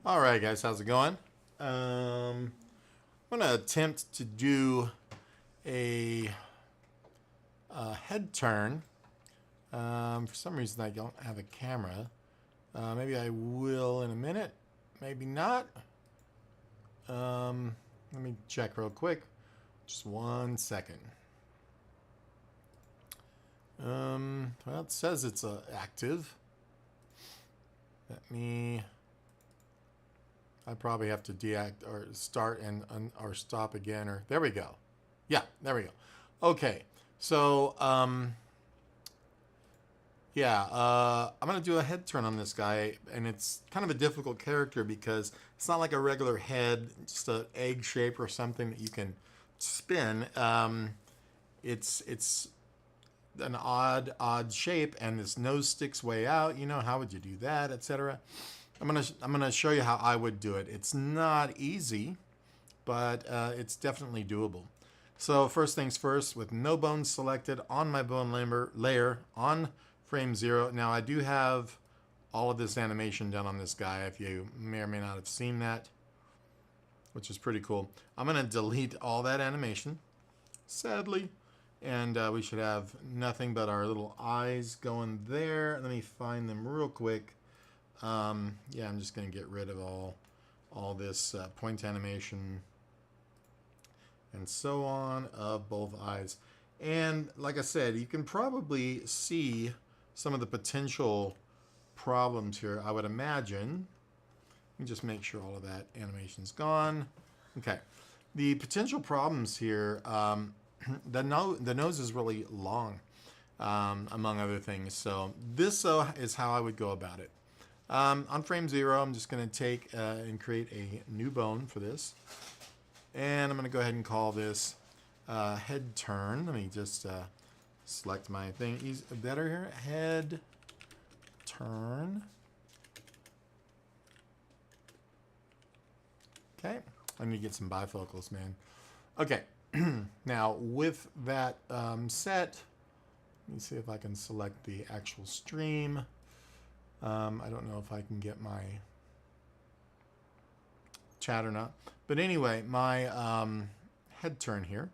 All right, guys, how's it going? I'm going to attempt to do a, head turn. For some reason, I don't have a camera. Maybe I will in a minute. Maybe not. Let me check real quick. Just 1 second. Well, it says it's active. I probably have to deact or start and or stop again, or there we go. Yeah, there we go. Okay, so I'm gonna do a head turn on this guy, and it's kind of a difficult character because it's not like a regular head, just an egg shape or something that you can spin. It's an odd shape, and this nose sticks way out. You know, how would you do that, etc. I'm gonna show you how I would do it. It's not easy, but it's definitely doable. So first things first, with no bones selected on my bone layer on frame 0. Now I do have all of this animation done on this guy, if you may or may not have seen that, which is pretty cool. I'm gonna delete all that animation, sadly, and we should have nothing but our little eyes going there. Let me find them real quick. Yeah, I'm just going to get rid of all this point animation and so on of both eyes. And like I said, you can probably see some of the potential problems here, I would imagine. Let me just make sure all of that animation's gone. Okay. The potential problems here, the nose is really long, among other things. So this is how I would go about it. On frame 0, I'm just going to take and create a new bone for this. And I'm going to go ahead and call this head turn. Let me just select my thing. Better here. Head turn. Okay. I need to get some bifocals, man. Okay. Now, with that set, let me see if I can select the actual stream. I don't know if I can get my chat or not. But anyway, my head turn here.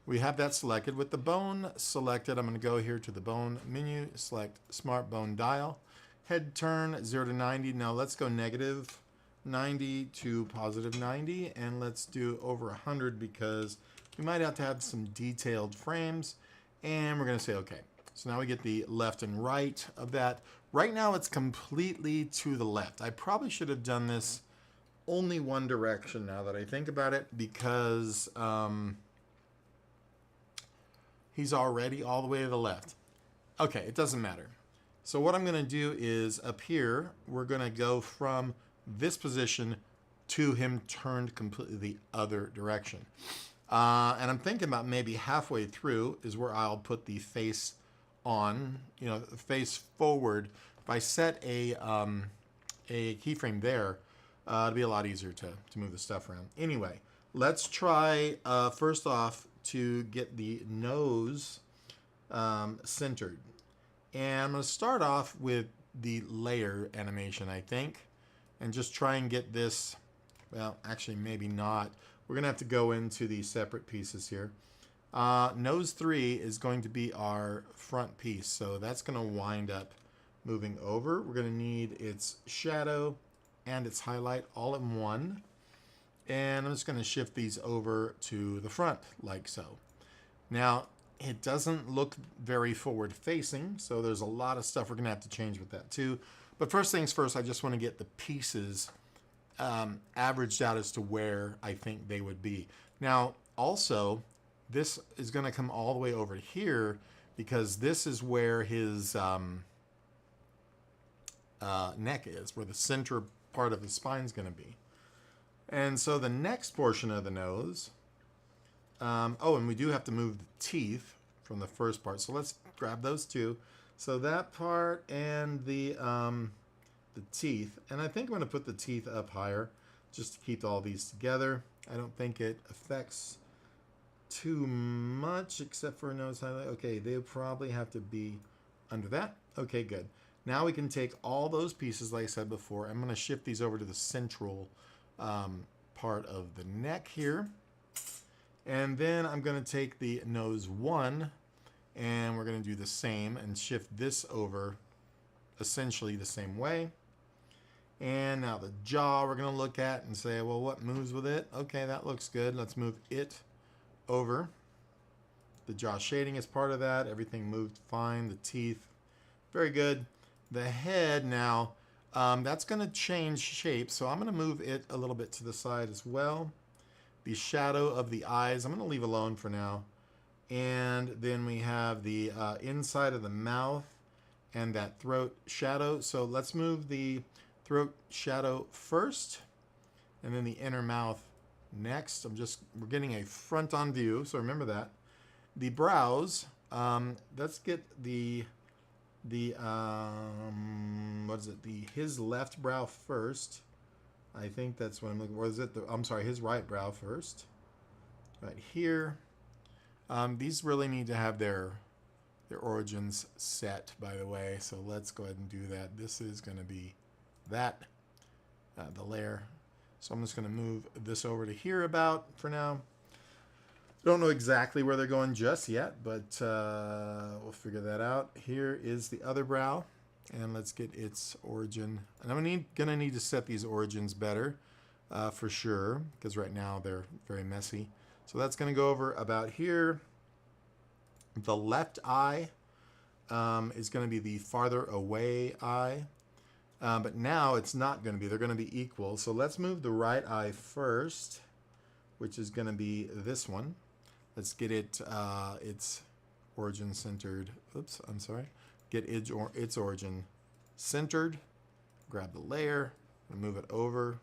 We have that selected. With the bone selected, I'm going to go here to the bone menu, select Smart Bone Dial. Head turn 0 to 90. Now let's go negative 90 to positive 90. And let's do over 100 because we might have to have some detailed frames. And we're going to say OK. So now we get the left and right of that. Right now it's completely to the left. I probably should have done this only one direction now that I think about it, because he's already all the way to the left. Okay, it doesn't matter. So what I'm going to do is up here, we're going to go from this position to him turned completely the other direction. And I'm thinking about maybe halfway through is where I'll put the face on, face forward. If I set a keyframe there, it'll be a lot easier to move the stuff around. Anyway, let's try first off to get the nose centered. And I'm going to start off with the layer animation, I think, and just try and get this, well, actually maybe not. We're going to have to go into the separate pieces here. Nose 3 is going to be our front piece, so that's going to wind up moving over. We're going to need its shadow and its highlight all in one. And I'm just going to shift these over to the front, like so. Now, it doesn't look very forward facing, so there's a lot of stuff we're going to have to change with that too. But first things first, I just want to get the pieces averaged out as to where I think they would be. Now, also, this is going to come all the way over here because this is where his neck is, where the center part of the spine is going to be. And so the next portion of the nose, oh, and we do have to move the teeth from the first part. So let's grab those two. So that part and the teeth, and I think I'm going to put the teeth up higher just to keep all these together. I don't think it affects too much except for a nose highlight. Okay, they probably have to be under that. Okay, good. Now we can take all those pieces, like I said before. I'm going to shift these over to the central part of the neck here. And then I'm going to take the nose 1, and we're going to do the same and shift this over essentially the same way. And now the jaw we're going to look at and say, well, what moves with it? Okay, that looks good. Let's move it over. The jaw shading is part of that. Everything moved fine. The teeth, very good. The head now, that's going to change shape. So I'm going to move it a little bit to the side as well. The shadow of the eyes, I'm going to leave alone for now. And then we have the inside of the mouth and that throat shadow. So let's move the throat shadow first, and then the inner mouth next. We're getting a front on view, so remember that. The brows, let's get his left brow first. I think that's what I'm looking for. Is it I'm sorry, his right brow first. Right here. These really need to have their origins set, by the way. So let's go ahead and do that. This is going to be that, the layer. So I'm just going to move this over to here about for now. Don't know exactly where they're going just yet, but we'll figure that out. Here is the other brow, and let's get its origin. And I'm gonna need to set these origins better for sure, because right now they're very messy. So that's going to go over about here. The left eye is going to be the farther away eye. But now it's not going to be. They're going to be equal. So let's move the right eye first, which is going to be this one. Let's get it its origin centered. Oops, I'm sorry. Get its origin centered. Grab the layer and move it over.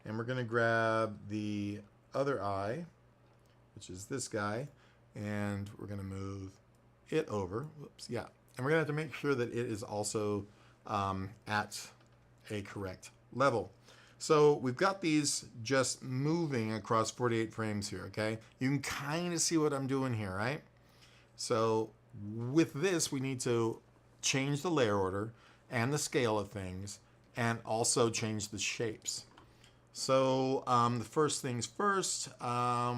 And we're going to grab the other eye, which is this guy, and we're going to move it over. Whoops, yeah. And we're going to have to make sure that it is also at a correct level. So we've got these just moving across 48 frames here, okay? You can kind of see what I'm doing here, right? So with this, we need to change the layer order and the scale of things, and also change the shapes. So the first things first, I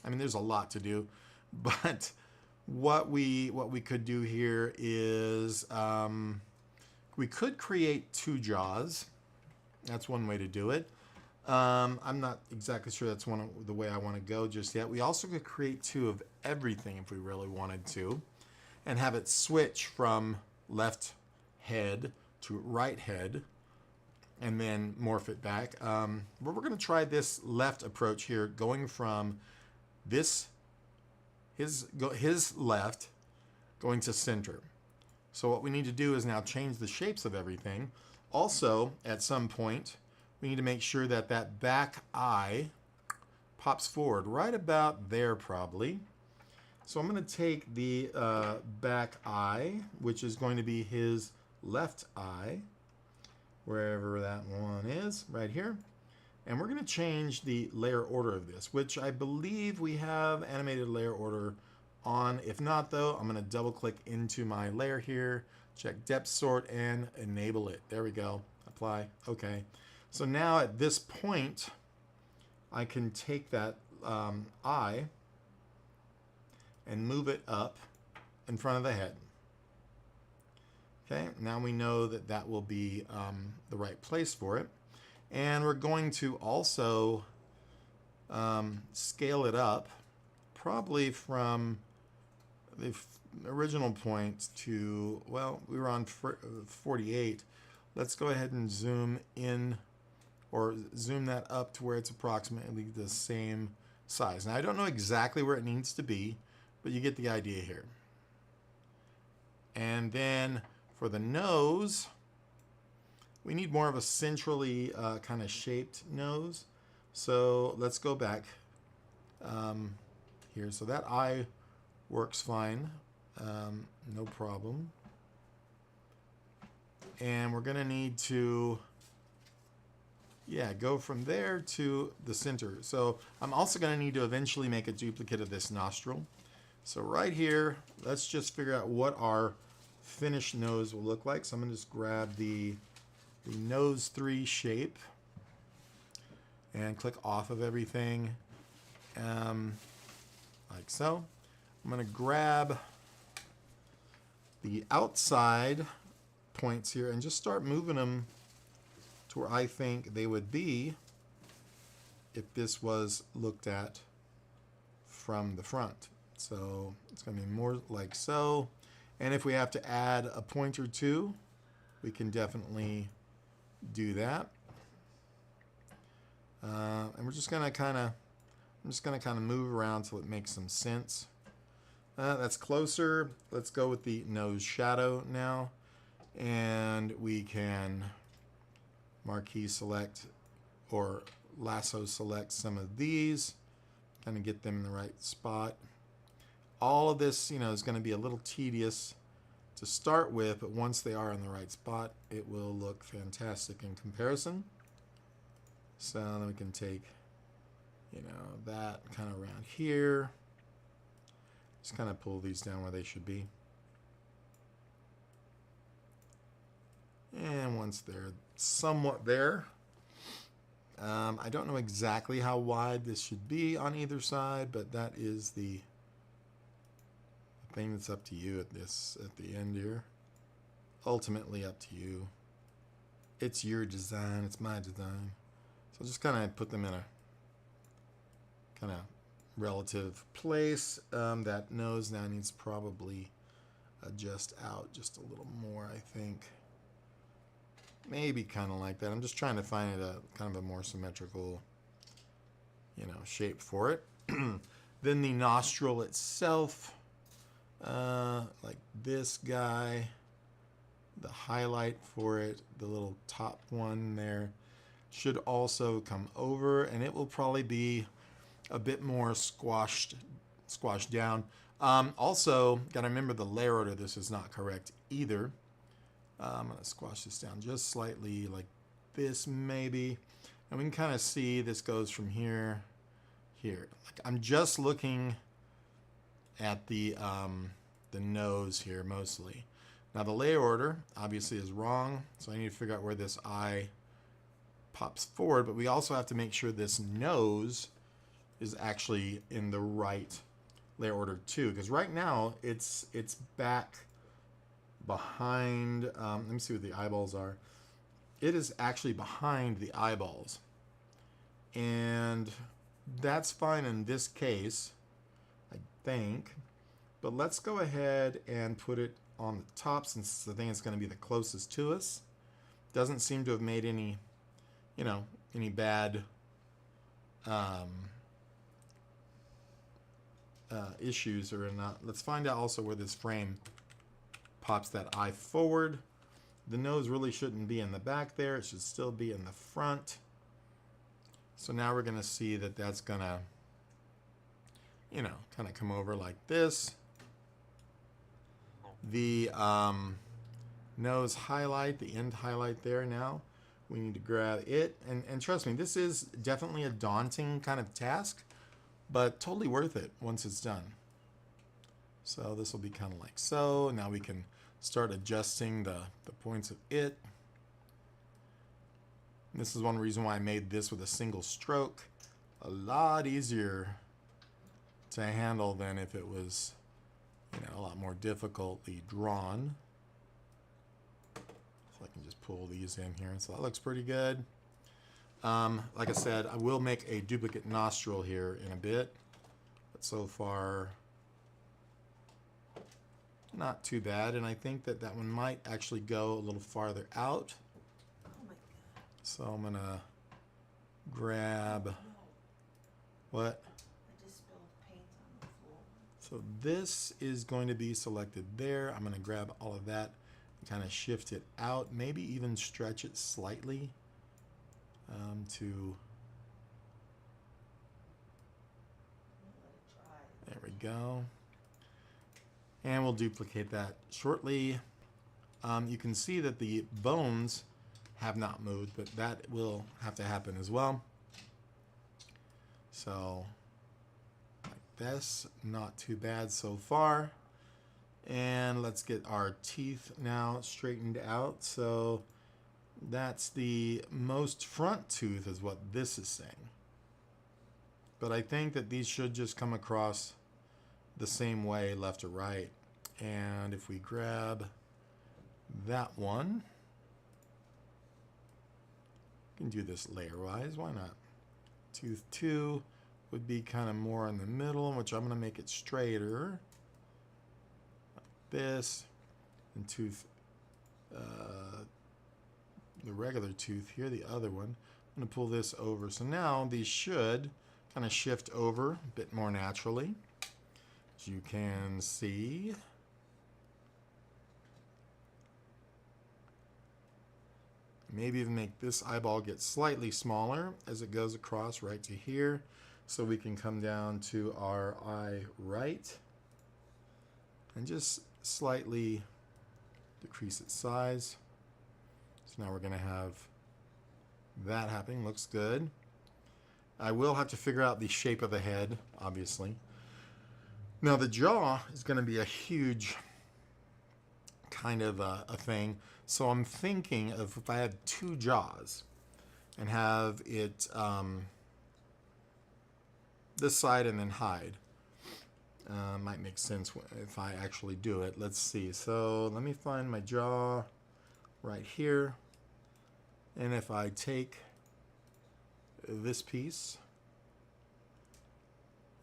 mean, there's a lot to do, but what we could do here is we could create 2 jaws. That's one way to do it. I'm not exactly sure that's the way I want to go just yet. We also could create 2 of everything if we really wanted to, and have it switch from left head to right head, and then morph it back. But we're going to try this left approach here, going from his left going to center. So what we need to do is now change the shapes of everything. Also, at some point, we need to make sure that that back eye pops forward right about there probably. So I'm going to take the back eye, which is going to be his left eye, wherever that one is, right here. And we're going to change the layer order of this, which I believe we have animated layer order on. If not, though, I'm going to double click into my layer here, check depth sort, and enable it. There we go. Apply. Okay. So now at this point, I can take that eye and move it up in front of the head. Okay, now we know that that will be the right place for it. And we're going to also scale it up, probably from the original point to, well, we were on 48. Let's go ahead and zoom in, or zoom that up to where it's approximately the same size. Now, I don't know exactly where it needs to be, but you get the idea here. And then for the nose, we need more of a centrally kind of shaped nose. So let's go back here. So that eye works fine, no problem. And we're gonna need to, yeah, go from there to the center. So I'm also gonna need to eventually make a duplicate of this nostril. So right here, let's just figure out what our finished nose will look like. So I'm going to just grab the nose 3 shape and click off of everything like so. I'm going to grab the outside points here and just start moving them to where I think they would be if this was looked at from the front. So it's going to be more like so. And if we have to add a point or two, we can definitely do that. And we're just going to kind of move around till it makes some sense. That's closer. Let's go with the nose shadow now. And we can marquee select or lasso select some of these, kind of get them in the right spot. All of this, is going to be a little tedious to start with, but once they are in the right spot, it will look fantastic in comparison. So then we can take, that kind of around here. Just kind of pull these down where they should be. And once they're somewhat there, I don't know exactly how wide this should be on either side, but that is the thing that's up to you at the end here. Ultimately up to you. It's your design, it's my design. So just kind of put them in a kind of relative place. That nose now needs probably adjust out just a little more, I think. Maybe kind of like that. I'm just trying to find it a kind of a more symmetrical, shape for it. Then the nostril itself, like this guy, the highlight for it, the little top one there, should also come over, and it will probably be a bit more squashed down. Also, got to remember the layer order. This is not correct either. I'm going to squash this down just slightly like this maybe. And we can kind of see this goes from here, here. Like I'm just looking at the nose here mostly. Now the layer order obviously is wrong, so I need to figure out where this eye pops forward, but we also have to make sure this nose is actually in the right layer order too, because right now it's back behind, let me see what the eyeballs are. It is actually behind the eyeballs. And that's fine in this case, I think. But let's go ahead and put it on the top since I think it's going to be the closest to us. Doesn't seem to have made any, any bad issues or not. Let's find out also where this frame pops that eye forward. The nose really shouldn't be in the back there. It should still be in the front. So now we're going to see that that's going to, kind of come over like this. The nose highlight, the end highlight there now, we need to grab it. And trust me, this is definitely a daunting kind of task, but totally worth it once it's done. So this will be kind of like so. Now we can start adjusting the points of it. And this is one reason why I made this with a single stroke. A lot easier to handle than if it was, a lot more difficultly drawn. So I can just pull these in here. So that looks pretty good. Like I said, I will make a duplicate nostril here in a bit. But so far, not too bad. And I think that that one might actually go a little farther out. Oh my God. So I'm going to grab, what? I just spilled paint on the floor. So this is going to be selected there. I'm going to grab all of that and kind of shift it out, maybe even stretch it slightly to, there we go. And we'll duplicate that shortly. You can see that the bones have not moved, but that will have to happen as well. So like this, not too bad so far. And let's get our teeth now straightened out. So that's the most front tooth is what this is saying. But I think that these should just come across the same way, left to right. And if we grab that one, we can do this layer-wise. Why not? Tooth 2 would be kind of more in the middle, which I'm going to make it straighter. Like this. And tooth, the regular tooth here, the other one. I'm going to pull this over. So now these should kind of shift over a bit more naturally. As you can see. Maybe even make this eyeball get slightly smaller as it goes across right to here. So we can come down to our eye right and just slightly decrease its size. So now we're going to have that happening. Looks good. I will have to figure out the shape of the head, obviously. Now the jaw is going to be a huge kind of a thing. So I'm thinking of if I had two jaws and have it this side and then hide. Might make sense if I actually do it. Let's see. So let me find my jaw right here. And if I take this piece,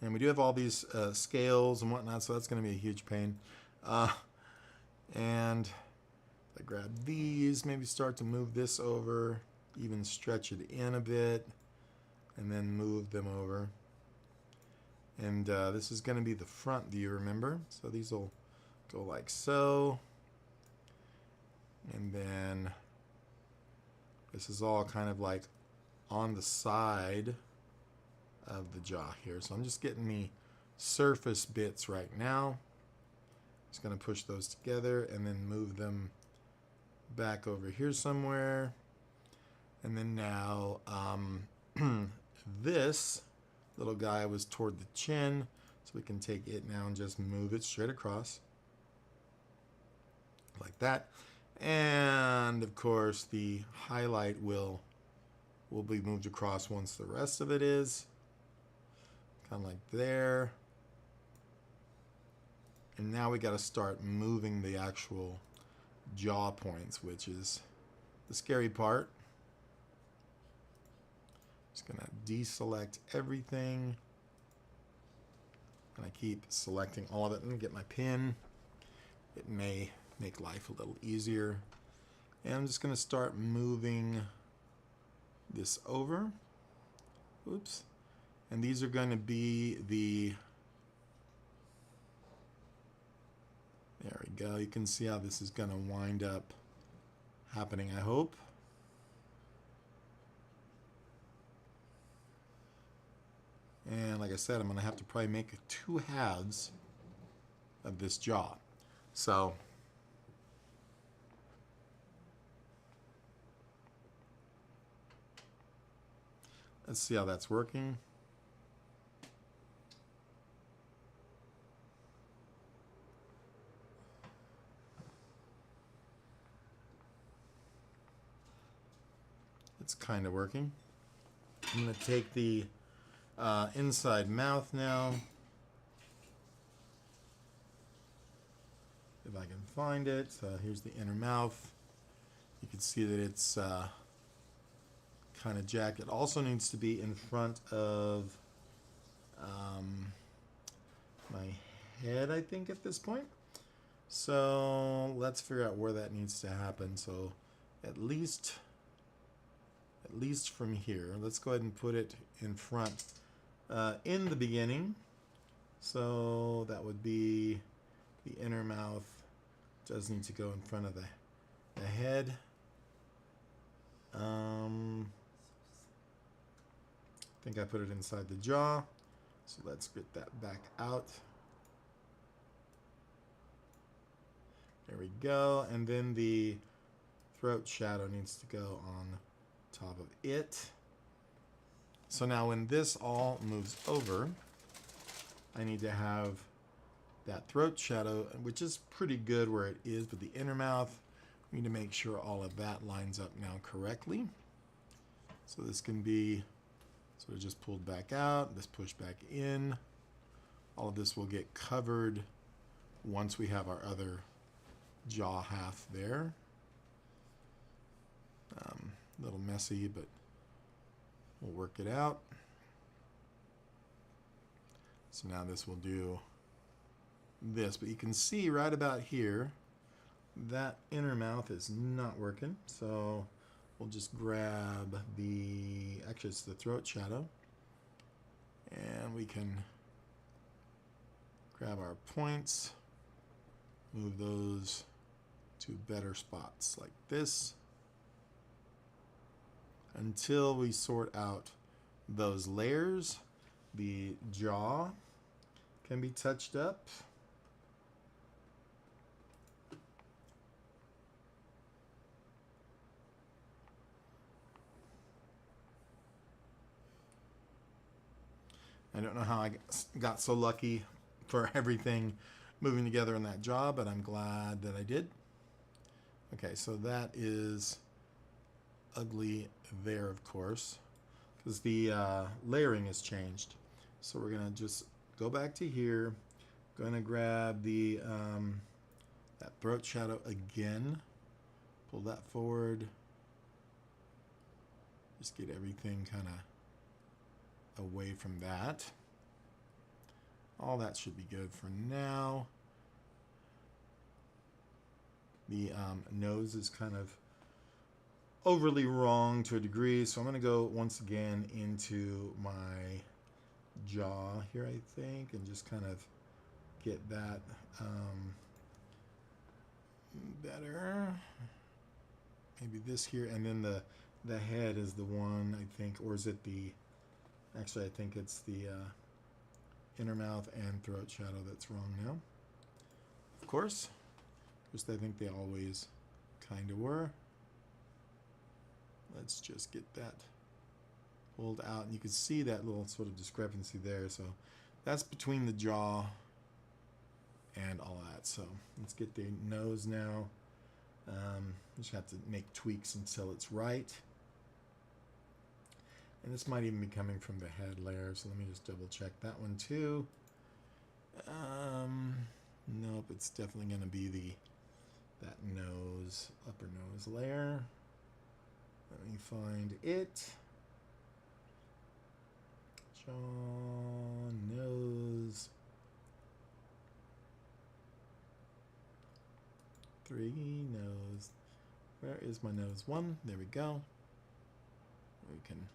and we do have all these scales and whatnot, so that's going to be a huge pain. And I grab these, maybe start to move this over, even stretch it in a bit, and then move them over. And this is going to be the front view, remember? So these will go like so. And then this is all kind of like on the side of the jaw here. So I'm just getting the surface bits right now. Just going to push those together and then move them back over here somewhere. And then now this little guy was toward the chin, so we can take it now and just move it straight across like that. And of course the highlight will be moved across once the rest of it is, kind of like there. And now we got to start moving the actual jaw points, which is the scary part. Just gonna deselect everything, and I keep selecting all of it and get my pin. It may make life a little easier. And I'm just gonna start moving this over. Oops. And these are going to be the, there we go. You can see how this is going to wind up happening, I hope. And like I said, I'm going to have to probably make 2 halves of this jaw. So let's see how that's working. It's kind of working. I'm going to take the inside mouth now. If I can find it. Here's the inner mouth. You can see that it's kind of jacked. It also needs to be in front of my head, I think, at this point. So let's figure out where that needs to happen. So at least from here, let's go ahead and put it in front in the beginning. So that would be the inner mouth. Does need to go in front of the head. I think I put it inside the jaw. So let's get that back out. There we go. And then the throat shadow needs to go on top of it. So now when this all moves over, I need to have that throat shadow, which is pretty good where it is, but the inner mouth, we need to make sure all of that lines up now correctly. So this can be sort of just pulled back out, this pushed back in. All of this will get covered once we have our other jaw half there. A little messy, but we'll work it out. So now this will do this, but you can see right about here that inner mouth is not working. So we'll just grab the, actually it's the throat shadow, and we can grab our points, move those to better spots like this until we sort out those layers. The jaw can be touched up. I don't know how I got so lucky for everything moving together in that jaw, but I'm glad that I did. Okay, so that is ugly there, of course, because the layering has changed. So we're gonna just go back to here, gonna grab the that throat shadow again, pull that forward, just get everything kind of away from that. All that should be good for now. The nose is kind of overly wrong to a degree, so I'm going to go once again into my jaw here, I think, and just kind of get that better. Maybe this here, and then the head is the one, I think, or is it the, actually I think it's the inner mouth and throat shadow that's wrong now. Of course, just I think they always kind of were. Let's just get that pulled out, and you can see that little sort of discrepancy there. So that's between the jaw and all that. So let's get the nose now. Just have to make tweaks until it's right. And this might even be coming from the head layer, so let me just double check that one too. Nope, it's definitely going to be that nose, upper nose layer. Let me find it. Jaw, nose. 3, nose. Where is my nose? 1, there we go. We can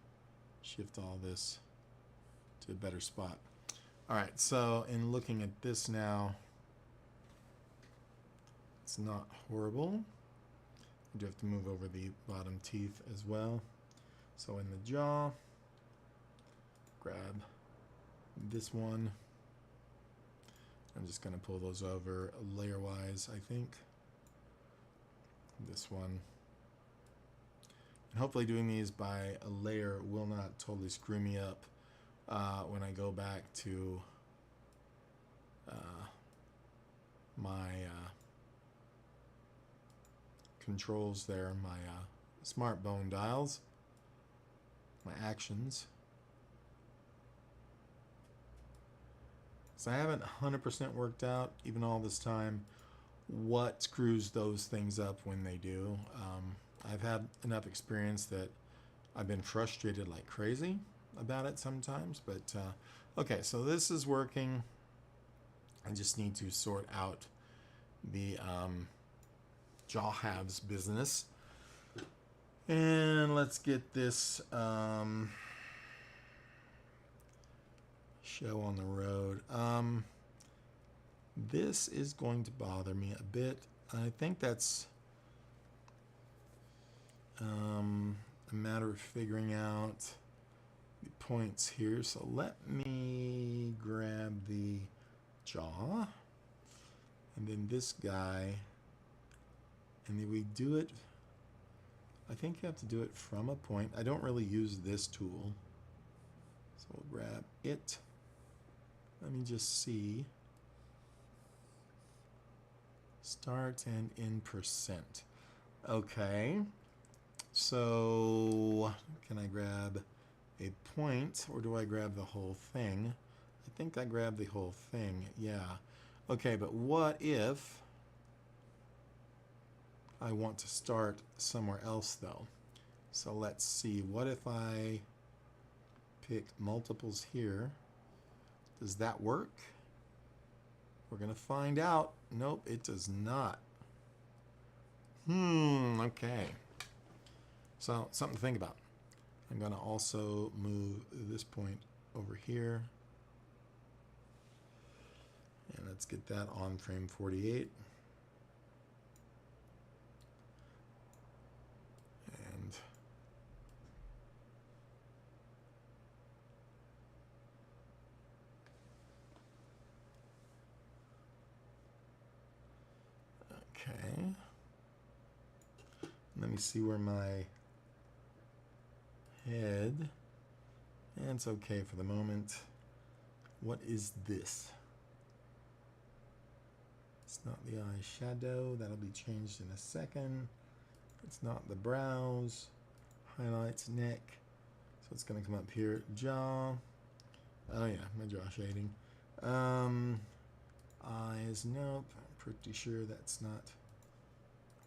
shift all this to a better spot. All right, so in looking at this now, it's not horrible. I do have to move over the bottom teeth as well. So in the jaw, grab this one. I'm just going to pull those over layer-wise, I think. This one. And hopefully doing these by a layer will not totally screw me up when I go back to my controls there, my smart bone dials, my actions. So I haven't 100% worked out, even all this time, what screws those things up when they do. I've had enough experience that I've been frustrated like crazy about it sometimes, but okay, so this is working. I just need to sort out the jaw halves business. And let's get this show on the road. This is going to bother me a bit. I think that's a matter of figuring out the points here. So let me grab the jaw and then this guy, and then we do it. I think you have to do it from a point. I don't really use this tool, so we'll grab it. Let me just see. Start and end percent. Okay. So can I grab a point or do I grab the whole thing? I think I grab the whole thing. Yeah. Okay, but what if I want to start somewhere else though? So let's see. What if I pick multiples here? Does that work? We're going to find out. Nope, it does not. Okay. So, something to think about. I'm going to also move this point over here. And let's get that on frame 48. And okay. Let me see where my head, and it's okay for the moment. What is this? It's not the eyeshadow. That'll be changed in a second. It's not the brows. Highlights, neck. So it's going to come up here. Jaw. Oh yeah, my jaw shading. Eyes, nope. I'm pretty sure that's not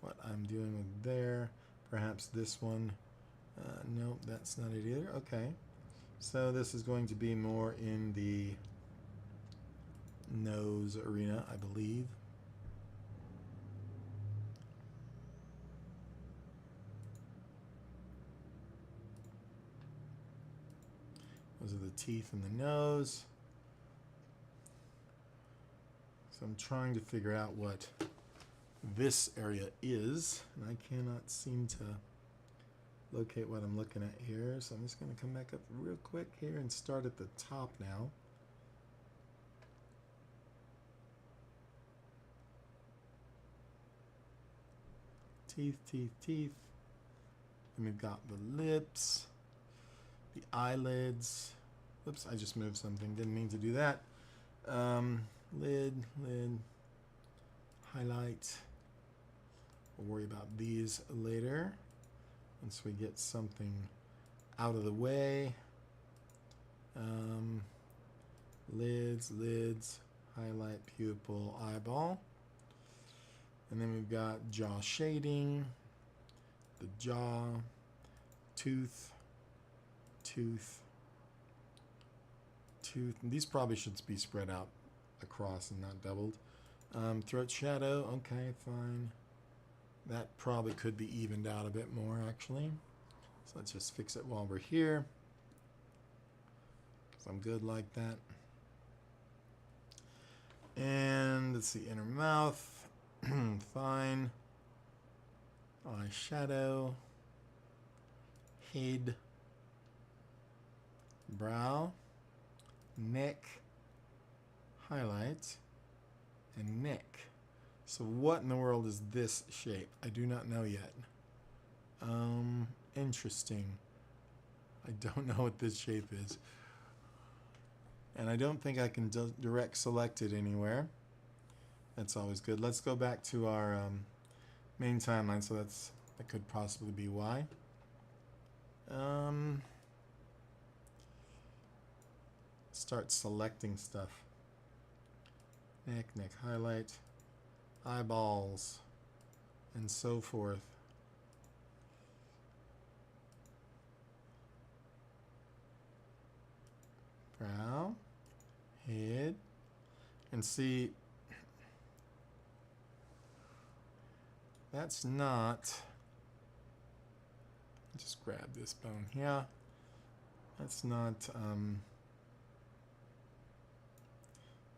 what I'm doing with there. Perhaps this one. Nope, that's not it either. Okay. So this is going to be more in the nose arena, I believe. Those are the teeth and the nose. So I'm trying to figure out what this area is, and I cannot seem to locate what I'm looking at here. So I'm just going to come back up real quick here and start at the top now. Teeth, teeth, teeth. And we've got the lips, the eyelids. Whoops, I just moved something. Didn't mean to do that. Lid, highlight. We'll worry about these later once we get something out of the way. Lids, highlight, pupil, eyeball. And then we've got jaw shading, the jaw, tooth. And these probably should be spread out across and not doubled. Throat shadow, okay, fine. That probably could be evened out a bit more, actually. So let's just fix it while we're here, because I'm good like that. And let's see, inner mouth. Fine. Eyeshadow. Head. Brow. Neck. Highlight. And neck. So what in the world is this shape? I do not know yet. Interesting. I don't know what this shape is. And I don't think I can direct select it anywhere. That's always good. Let's go back to our main timeline. So that could possibly be why. Start selecting stuff. Neck highlight, eyeballs, and so forth. Brow, head, and see, that's not, just grab this bone here. That's not,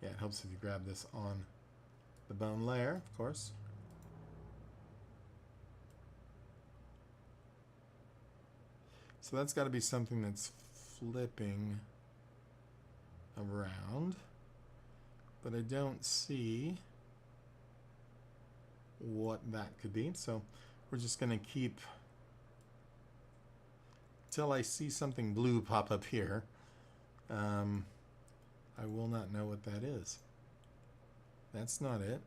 yeah, it helps if you grab this on the bone layer, of course. So that's got to be something that's flipping around, but I don't see what that could be. So we're just going to keep till I see something blue pop up here. I will not know what that is. That's not it.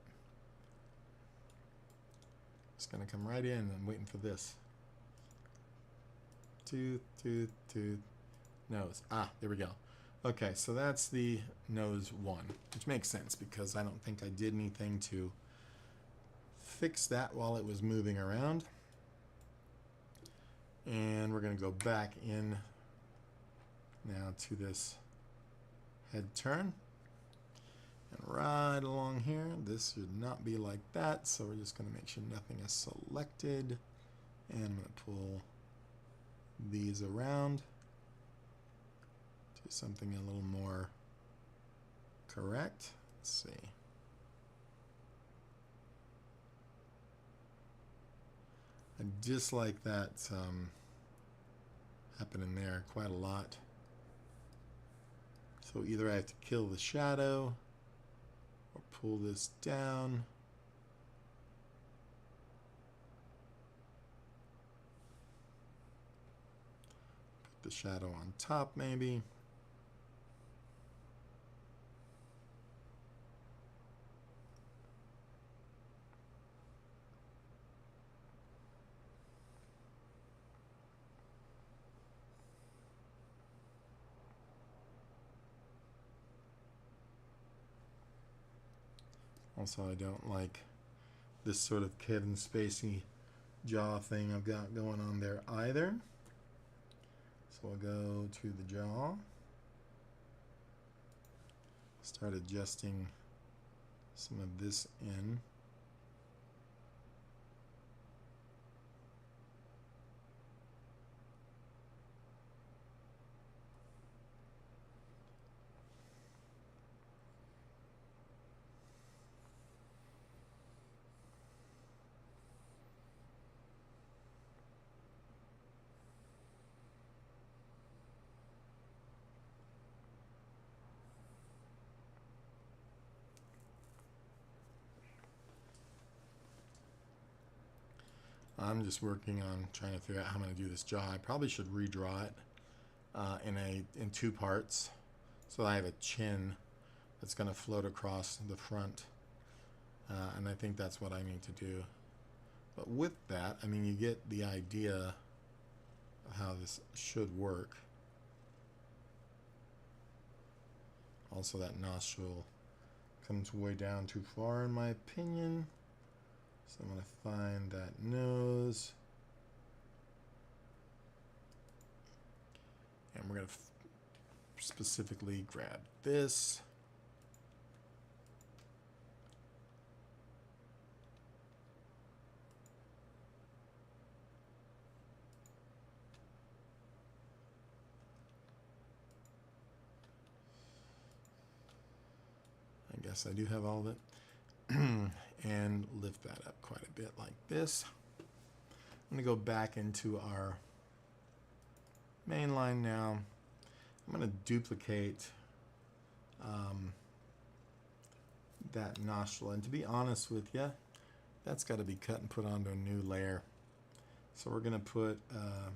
Just gonna come right in and I'm waiting for this. Tooth, tooth, tooth, nose. Ah, there we go. Okay, so that's the nose one, which makes sense because I don't think I did anything to fix that while it was moving around. And we're going to go back in now to this head turn. And right along here, this should not be like that, so we're just going to make sure nothing is selected. And I'm going to pull these around to something a little more correct. Let's see. I dislike that happening there quite a lot. So either I have to kill the shadow or pull this down. Put the shadow on top maybe. Also, I don't like this sort of Kevin Spacey jaw thing I've got going on there either. So I'll go to the jaw, start adjusting some of this in. I'm just working on trying to figure out how I'm going to do this jaw. I probably should redraw it in two parts, so I have a chin that's going to float across the front, and I think that's what I need to do. But with that, I mean, you get the idea of how this should work. Also, that nostril comes way down too far in my opinion. So I'm going to find that nose. And we're going to specifically grab this. I guess I do have all of it. And lift that up quite a bit like this. I'm going to go back into our main line now. I'm going to duplicate that nostril, and to be honest with you, that's got to be cut and put onto a new layer. So we're going to put a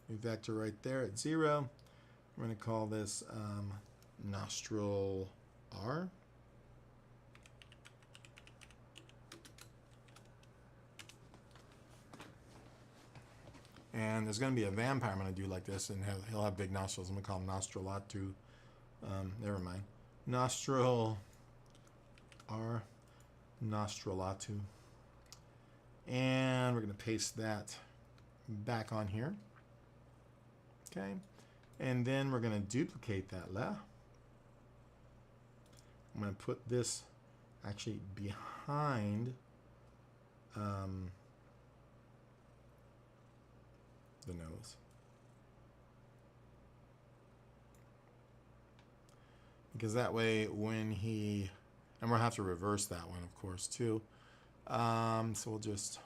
new vector right there at 0. We're going to call this nostril R. And there's going to be a vampire I'm going to do like this, and he'll have big nostrils. I'm going to call him Nostrilatu. Never mind. Nostril R. Nostrilatu. And we're going to paste that back on here. Okay. And then we're going to duplicate that layer. I'm going to put this actually behind the nose. Because that way when he, and we'll have to reverse that one of course too. So we'll just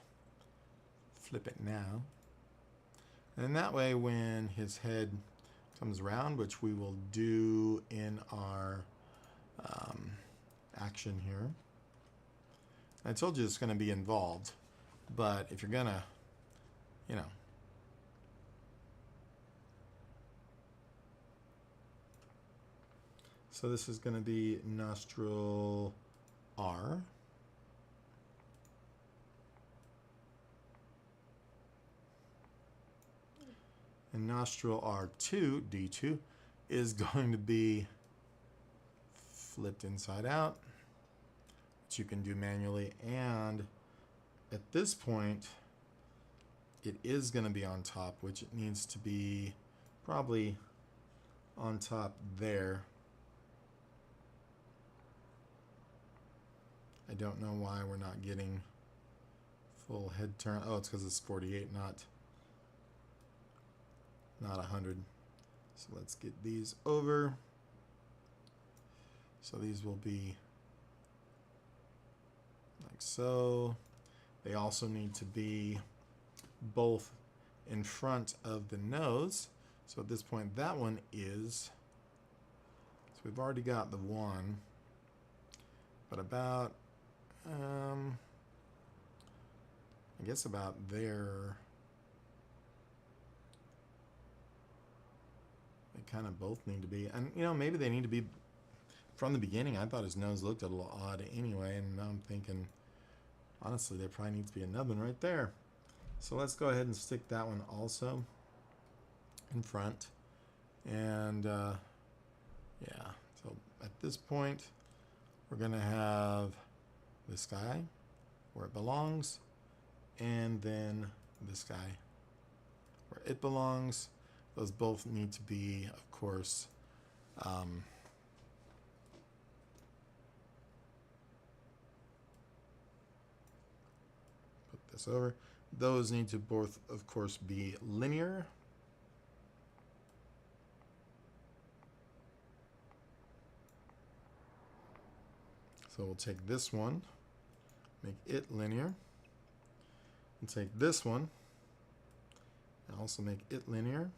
flip it now. And that way when his head comes around, which we will do in our action here. I told you it's going to be involved, but if you're going to, you know, so this is going to be nostril R. And nostril R2, D2, is going to be flipped inside out, which you can do manually. And at this point, it is going to be on top, which it needs to be probably on top there. I don't know why we're not getting full head turn. Oh, it's because it's 48, not 100. So let's get these over. So these will be like so. They also need to be both in front of the nose. So at this point, that one is. So we've already got the one, but about, I guess about there. They kind of both need to be, and you know, maybe they need to be from the beginning. I thought his nose looked a little odd anyway, and now I'm thinking, honestly, there probably needs to be another one right there. So let's go ahead and stick that one also in front. And yeah, so at this point, we're going to have this guy where it belongs, and then this guy where it belongs. Those both need to be, of course, put this over. Those need to both, of course, be linear. So we'll take this one, make it linear, and take this one, and also make it linear.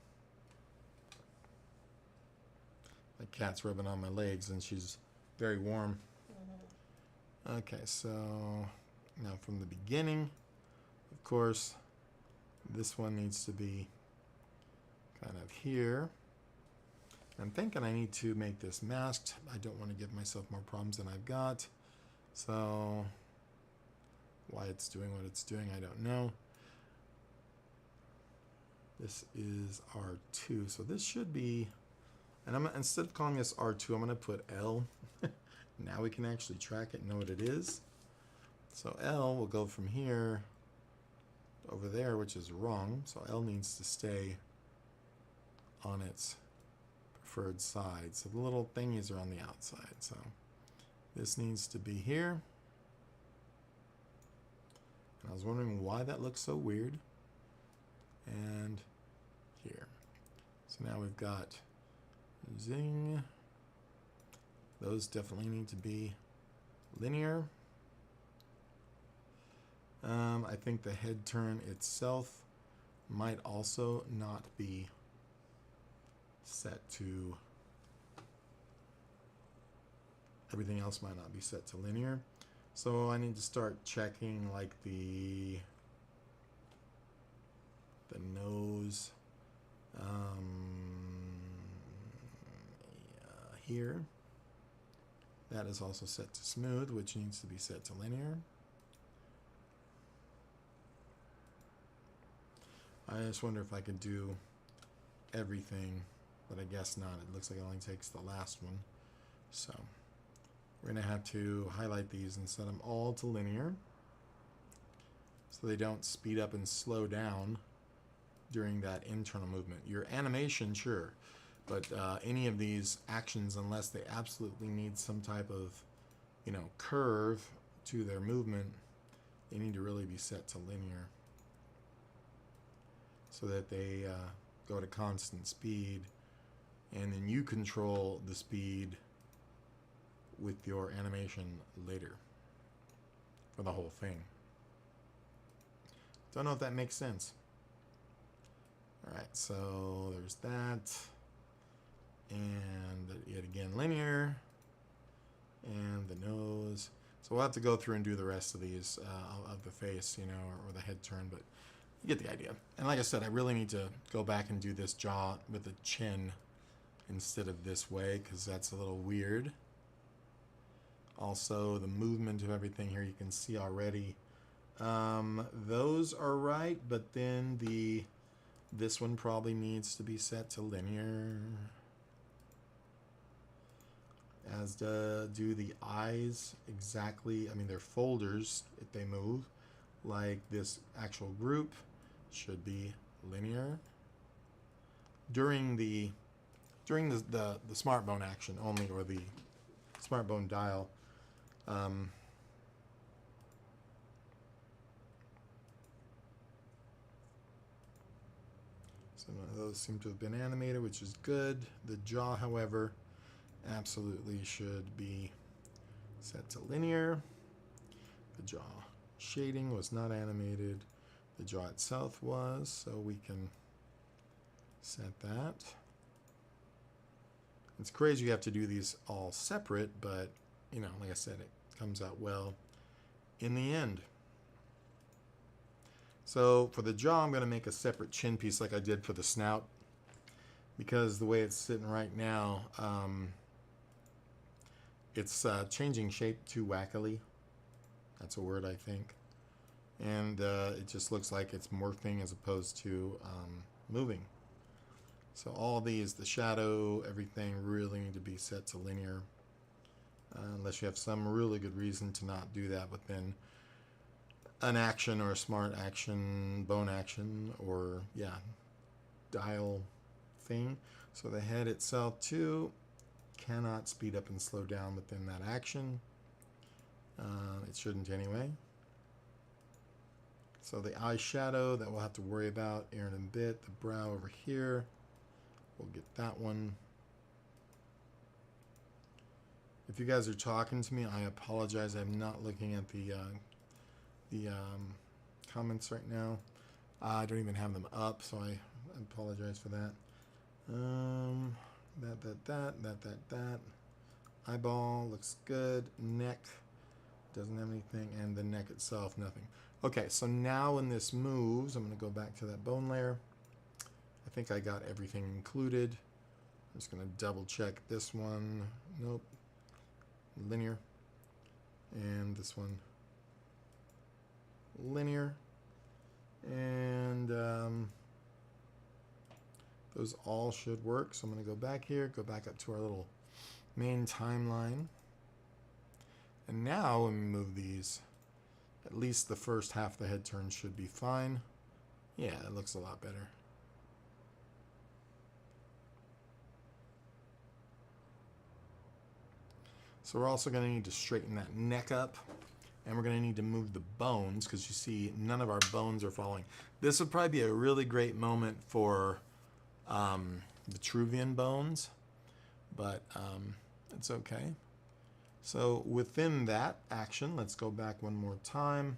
My cat's rubbing on my legs, and she's very warm. Okay, so now from the beginning, of course, this one needs to be kind of here. I'm thinking I need to make this masked. I don't want to give myself more problems than I've got. So why it's doing what it's doing, I don't know. This is R2, so this should be, and I'm instead of calling this R2, I'm going to put L. Now we can actually track it and know what it is. So L will go from here over there, which is wrong. So L needs to stay on its preferred side. So the little thingies are on the outside. So this needs to be here. And I was wondering why that looks so weird. And here. So now we've got zing. Those definitely need to be linear. I think the head turn itself might also not be set to, everything else might not be set to linear. So I need to start checking like the nose here. That is also set to smooth, which needs to be set to linear. I just wonder if I could do everything, but I guess not. It looks like it only takes the last one. So we're going to have to highlight these and set them all to linear so they don't speed up and slow down during that internal movement. Your animation, sure, but any of these actions, unless they absolutely need some type of, you know, curve to their movement, they need to really be set to linear so that they go at a constant speed, and then you control the speed with your animation later for the whole thing. Don't know if that makes sense. All right, so there's that, and yet again linear, and the nose. So we'll have to go through and do the rest of these of the face, you know, or the head turn, but you get the idea. And like I said, I really need to go back and do this jaw with the chin instead of this way, because that's a little weird. Also, the movement of everything here, you can see already. Those are right, but then the This one probably needs to be set to linear. As do the eyes exactly. I mean, they're folders if they move. Like this actual group should be linear. During the smart bone action only, or the smart bone dial. So none of those seem to have been animated, which is good. The jaw, however, absolutely should be set to linear. The jaw shading was not animated. The jaw itself was, so we can set that. It's crazy you have to do these all separate, but you know, like I said, it comes out well in the end. So for the jaw, I'm going to make a separate chin piece like I did for the snout, because the way it's sitting right now, it's changing shape too wackily. That's a word, I think. And it just looks like it's morphing as opposed to moving. So all these, the shadow, everything really need to be set to linear. Unless you have some really good reason to not do that within an action or a smart action, bone action, or yeah, dial thing. So the head itself too cannot speed up and slow down within that action. It shouldn't anyway. So the eyeshadow that we'll have to worry about here in a bit. The brow over here, we'll get that one. If you guys are talking to me, I apologize. I'm not looking at the comments right now. I don't even have them up, so I apologize for that. That. Eyeball looks good. Neck doesn't have anything, and the neck itself, nothing. Okay, so now when this moves, I'm going to go back to that bone layer. I think I got everything included. I'm just going to double check this one. Nope. Linear. And this one. Linear. And those all should work. So I'm going to go back here, go back up to our little main timeline. And now when we move these, at least the first half of the head turn should be fine. Yeah, it looks a lot better. So we're also going to need to straighten that neck up. And we're going to need to move the bones, because you see none of our bones are falling. This would probably be a really great moment for the Vitruvian bones, but it's okay. So within that action, let's go back one more time.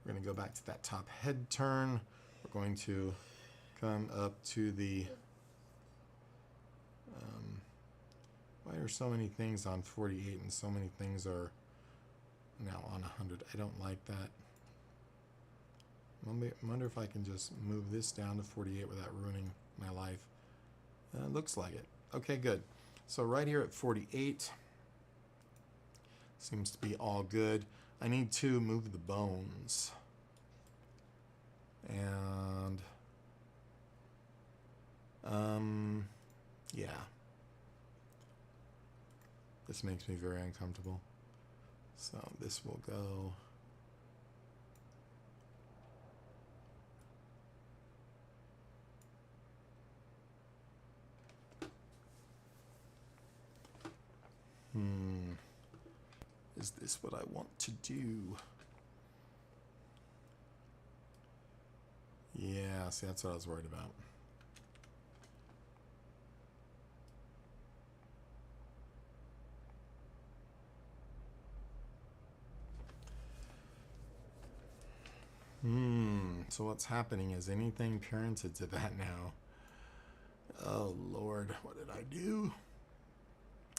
We're going to go back to that top head turn. We're going to come up to the... why are so many things on 48 and so many things are now on 100? I don't like that. I wonder if I can just move this down to 48 without ruining my life. Looks like it. Okay, good. So right here at 48, seems to be all good. I need to move the bones. And, yeah. This makes me very uncomfortable. So this will go... Is this what I want to do? Yeah, see, that's what I was worried about. So what's happening? Is anything parented to that now? Oh, Lord, what did I do?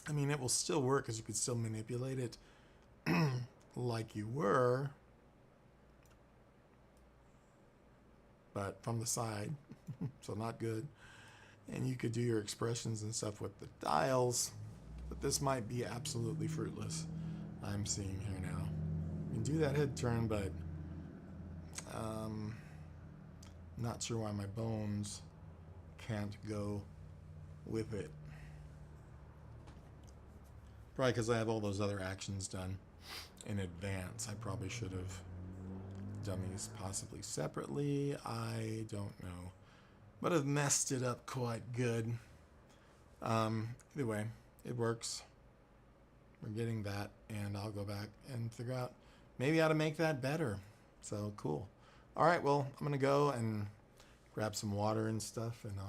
I mean, it will still work because you could still manipulate it like you were, but from the side, so not good. And you could do your expressions and stuff with the dials, but this might be absolutely fruitless. I'm seeing here now. You can do that head turn, but Not sure why my bones can't go with it. Probably because I have all those other actions done in advance. I probably should have done these possibly separately. I don't know. But I've messed it up quite good. Either way, it works. We're getting that, and I'll go back and figure out maybe how to make that better. So cool. All right, well, I'm going to go and grab some water and stuff, and I'll